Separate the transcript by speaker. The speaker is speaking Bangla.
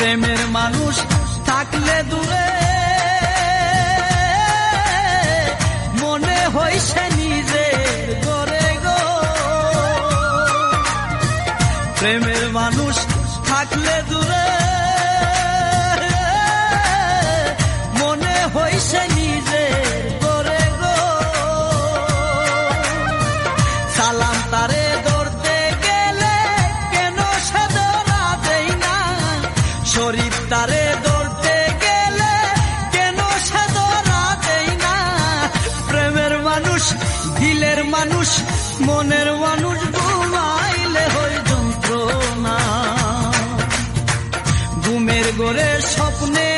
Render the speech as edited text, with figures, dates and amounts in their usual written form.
Speaker 1: প্রেমের মানুষ থাকলে দূরে মনে হইছে নিজের ঘরে গো। প্রেমের মানুষ থাকলে দূরে মনে হইছে নিজের ঘরে গো। সালাম তারে ধরতে গেলে কেন সে ধরা দেই না, শরীফ তারে ধরতে গেলে কেন সে ধরা দেই না। প্রেমের মানুষ, দিলের মানুষ, মনের মানুষ ঘুমাইলে হয় যন্ত্রণা। ঘুমের ঘরে স্বপ্নে